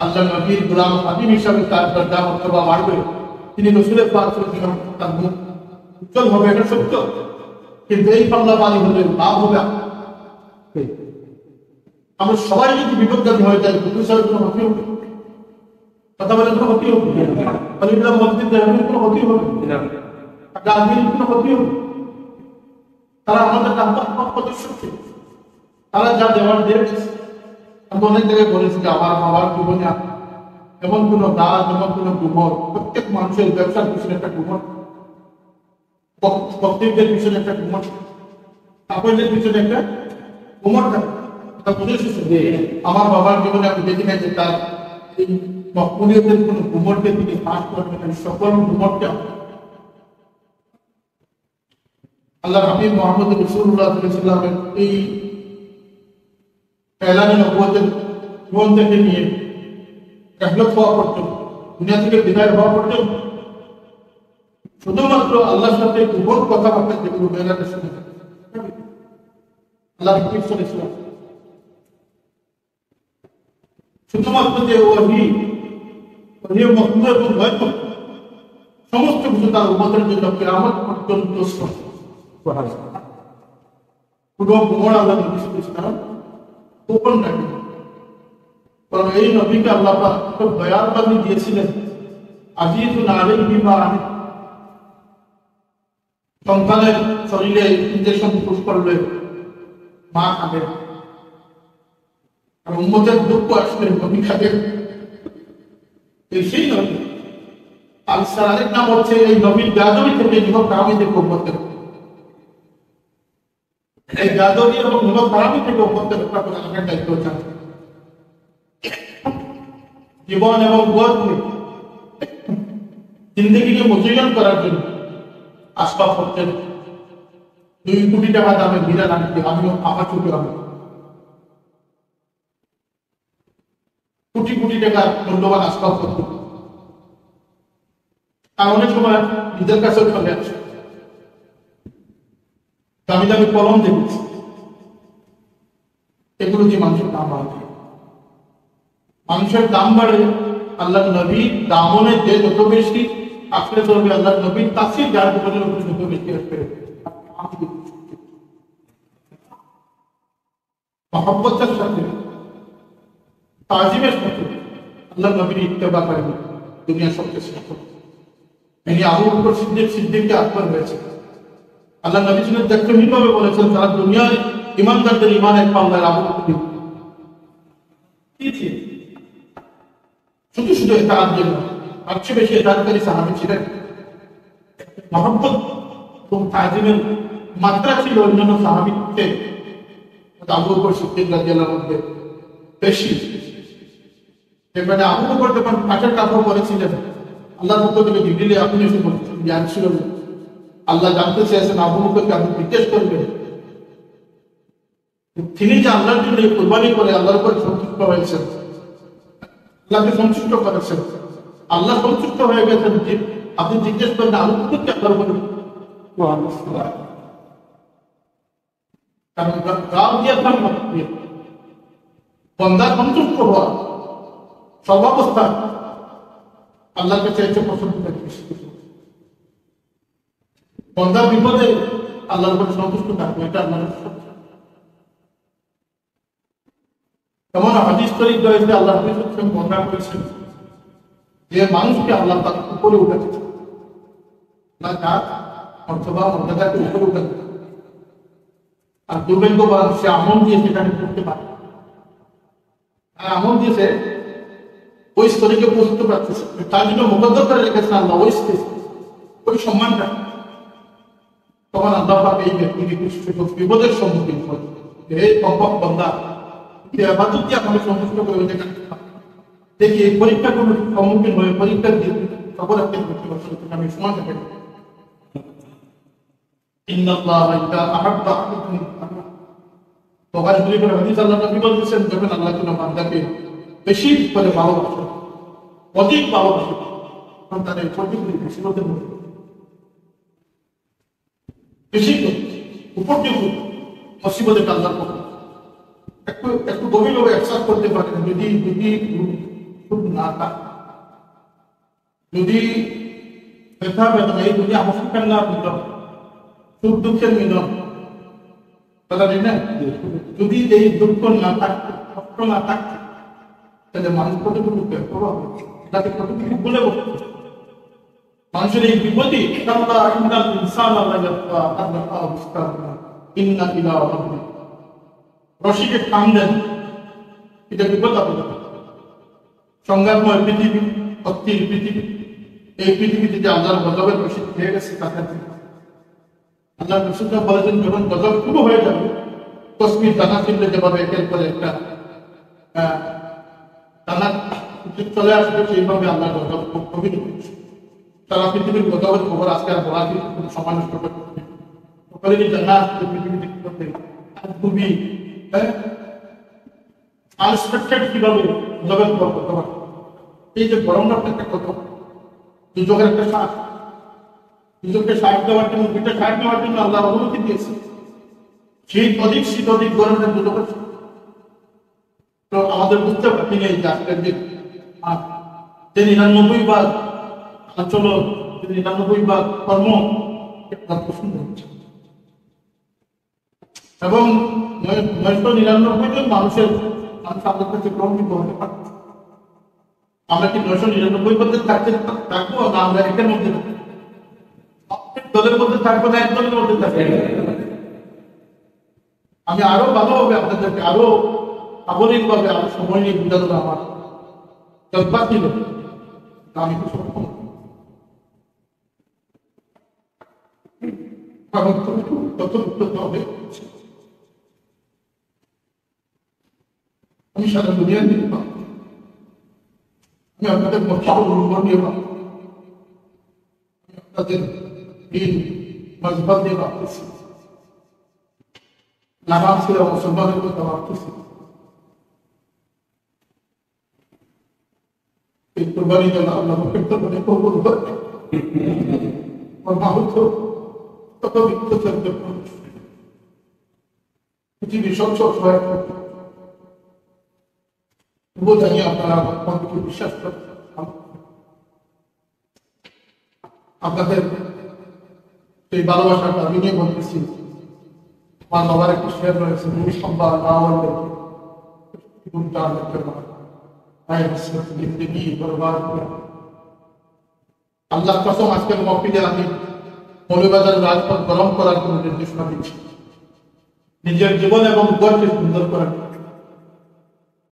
আল্লাহ নবীর গোলাম হাবিব হিসাবে তার দরজা মর্তবা বাড়বে, তিনি রসুলের পাক তার মুখ উজ্জ্বল হবে, এটা সত্য। কিন্তু এই পাল্লাবাড়ি হলে লাভ হবে। আমরা সবাই যদি বিপদগামী হয়ে যাই, হুজুর সাহেব কোনো ক্ষতি হবে? কথা বলে কোনো ক্ষতি হবে? অলিগুলা মসজিদ দেহের কোনো ক্ষতি হবে? গান্ধীর কোনো ক্ষতি হবে? তারা আমাদের সদস্য, তারা যা দেওয়ার দিয়েছে। আমি অনেক জায়গায় বলেছি যে আমার বাবার জীবনে এমন কোনো গাছ, এমন কোনো গুমর, প্রত্যেক মানুষের ব্যবসার পিছনে একটা গুমর, বক্তব্যের পিছনে একটা গুমর, কাপড়ের পিছনে একটা গুমর থাকে। আমার বাবার জীবনে আমি দেখি নাই যে তার এই মকবুলিয়তের কোনো গুমরকে তিনি ফাঁস করবেন, সকল গুমরকে আল্লাহ হাবিব মুহাম্মদ রাসূলুল্লাহ সাল্লাল্লাহু আলাইহি ওয়াসাল্লামের এই এলানে নবুয়তের জীবন থেকে নিয়ে ডেভেলপ হওয়া পর্যন্ত, দুনিয়া থেকে বিদায় হওয়া পর্যন্ত শুধুমাত্র আল্লাহর সাথে গোপন কথাবার্তা যেগুলো মেলাতে শুনে আল্লাহ হাবিব সাল্লাল্লাহু আলাইহি ওয়াসাল্লাম শুধুমাত্র যে ওহী মাহফুজ এবং গায়ব সমস্ত কিছু তার উম্মতের জন্য কিয়ামত পর্যন্ত পুরো গোমর আল্লাহ নবী সাল্লাল্লাহু গোপন রাখে। কারণ এই নবীকে আল্লাহ পাক খুব দয়ার বাণী দিয়েছিলেন, আজিজুন আলাইহি মা আনিত। সন্তানের শরীরে ইনজেকশন পুশ করলে মা খাবে, আর উম্মতের দুঃখ আসলে নবী খাবেন। এই সেই নবী আলসার আরেক নাম হচ্ছে এই নবীর গাদরি থেকে যুবক কারামিদের উম্মতের, এই গাদরি এবং যুবক কারামি থেকে উম্মতের রক্ষা করে রাখার দায়িত্ব হচ্ছে জীবন এবং বোধকে জিন্দগিকে মূল্যায়ন করার জন্য আসবাব হচ্ছেন 2 কোটি টাকা দামের হীরা রাখতে আমিও আমার চোখে আমি কোটি কোটি টাকার মূল্যবান আসবাব হচ্ছে। আর অনেক সময় নিজের কাছেও চলে আসে, দামি দামি কলম দেখেছি, এগুলো দিয়ে মানুষের দাম বাড়ে। মানুষের দাম বাড়ে, আল্লাহ নবীর দামনে যে যত বেশি আঁকড়ে ধরবে, আল্লাহ নবীর তাসির যার জীবনের উপরে যত বেশি আসবে, মহব্বতের সাথে তাজিমের সাথে আল্লাহ নবীর ইত্তেবা করবে, দুনিয়া সবচেয়ে শ্রেষ্ঠ। ইনি আবু বকর সিদ্দিককে আকবর হয়েছে। আল্লাহ নবী ছিলেন দেখতে বলেছেন সারা দুনিয়ার ইমানদারদের ইমানের পাল্লায় আবু বকর শুধু শুধু এতাআত জন্য, আর চেয়ে বেশি এতাআতকারী সাহাবী ছিলেন। মহব্বত এবং তাজিমের মাত্রা ছিল অন্যান্য সাহাবীর চেয়ে আবু বকর সিদ্দিক রাদিয়াল্লাহু আনহু বেশি। যেখানে আবু বকর যখন কাঠের কাপড় পরেছিলেন, আল্লাহর পক্ষ থেকে জিবরিল আপনি এসে বলছেন যে আল্লাহ জানতে চেয়েছেন আবু বকরকে আপনি জিজ্ঞেস করবেন তিনি যে আল্লাহর জন্য কুরবানি করে আল্লাহর উপর সন্তুষ্ট হয়েছেন, আল্লাহকে সন্তুষ্ট করেছেন, আল্লাহ সন্তুষ্ট হয়ে গেছেন, আপনি জিজ্ঞেস করেন আবু বকরকে আল্লাহর উপর বন্দা সন্তুষ্ট হওয়া সর্বাবস্থা আল্লাহর কাছে এসে পছন্দ করে। বন্দার বিপদে আল্লাহর উপরে সন্তুষ্ট থাকবে, এটা আল্লাহর এমন হাদিস শরীফ রয়েছে, আল্লাহ বর্ণনা করেছেন যে মানুষকে আল্লাহ তার উপরে উঠেছে, অথবা মর্যাদাকে উপরে উঠেছে, আর দুর্ভাগ্যবান সে আমল দিয়ে সেখানে করতে পারে, আর আমল দিয়েছে ওই স্তরীকে পৌঁছতে পারতেছে, তার জন্য মুকদ্দর করে রেখেছেন আল্লাহ ওই স্তরে ওই সম্মানটা। তখন আল্লাহ পাক এই ব্যক্তিকে বিপদের সম্মুখীন করে, এই সম্ভব বন্দা ইবাদত দিয়ে আমাকে সন্তুষ্ট করে দেখি এই পরীক্ষা কোনো সম্মুখীন হয়ে পরীক্ষা দিয়ে সফল একটা করতে পারছি, আমি সময় থাকে যখন আল্লাহ কোনো বান্দাকে বেশি করে ভালোবাসে, অধিক ভালোবাসে, তখন তাদের পরিচিতি বেশি হতে হবে, বেশি উপর মুসিবতের আল্লাহর পক্ষ একটু একটু গভীরভাবে অ্যাকসেপ্ট করতে পারেন। যদি যদি সুখ না থাকে, যদি ব্যথা বেদনা, এই যদি আমার না মিলন, সুখ দুঃখের মিলন, কথা ঠিক না? যদি এই দুঃখ না থাকতো, কষ্ট না থাকতো, তাহলে মানুষ কতটুকু প্রভাব তাকে কতটুকু বলে বলতো। মানুষের এই বিপদই রশিকে টান দেন, এটা বিপদ আপদ। সংঘাতময় পৃথিবী, অস্থির পৃথিবী, এই পৃথিবীতে যে আল্লাহর গজবের রশি খেয়ে গেছে তাকে আল্লাহ রসুল বলেছেন, যখন গজব শুরু হয়ে যাবে, তসমির দানা ছিললে যেভাবে একের পরে একটা দানা চলে আসবে, সেইভাবে আল্লাহ গজব খুব গভীর হয়েছে। সারা পৃথিবীর গজবের খবর আজকে আর বলা কিন্তু সমাজ করবে। সকালে যে জানা আসছে পৃথিবীতে কি করতে খুবই আনএক্সপেক্টেড কিভাবে গজবের খবর করতে পারে। এই যে গরমটা একটা কত দুজকের একটা শ্বাস, দুজনকে শ্বাস দেওয়ার জন্য, দুইটা শ্বাস নেওয়ার জন্য আল্লাহ অনুমতি দিয়েছে। শীত অধিক গরমের দুজকের। তো আমাদের বুঝতে পারি নেই যে আজকের যে 99 ভাগ আচরণ, 99 ভাগ কর্ম পছন্দ হচ্ছে, এবং 999 জন মানুষের মানুষ আমাদের কাছে গ্রহণযোগ্য হতে পারছে। আমরা কি 999 মধ্যে থাকবো না আমরা একের মধ্যে দলের মধ্যে থাকবো না এক দলের মধ্যে থাকবো? আমি আরো ভালোভাবে আপনাদেরকে আরো সাবলীলভাবে আরো সময় নিয়ে বুঝানো আমার দরকার ছিল, আমি তো সক্ষম। তত উত্তর হবে। আমি সারা দুনিয়ার দিন পাব, আমি আপনাদের মসজিদ নিয়ে পাব, আপনাদের দিন মজবত দিয়ে ভাবতেছি, নামাজ ছিল মুসলমানের কথা ভাবতেছি। এই কুরবানি যেন আল্লাহ কীর্তনে কবুল করে। আমার মাহুত তত বিক্ষোভের জন্য পৃথিবীর সব সহায়ক তবুও জানি আপনারা আমাকে বিশ্বাস করেন। আপনাদের সেই ভালোবাসাটা আমি নিয়ে বলতেছি। আমার বাবার একটি শেয়ার রয়েছে, সম্মান না হলে আল্লাহ কসম, আজকের মহফিলে আমি মৌলবাজারের রাজপথ গরম করার কোন নির্দেশনা দিচ্ছি, নিজের জীবন এবং গড়কে সুন্দর করার।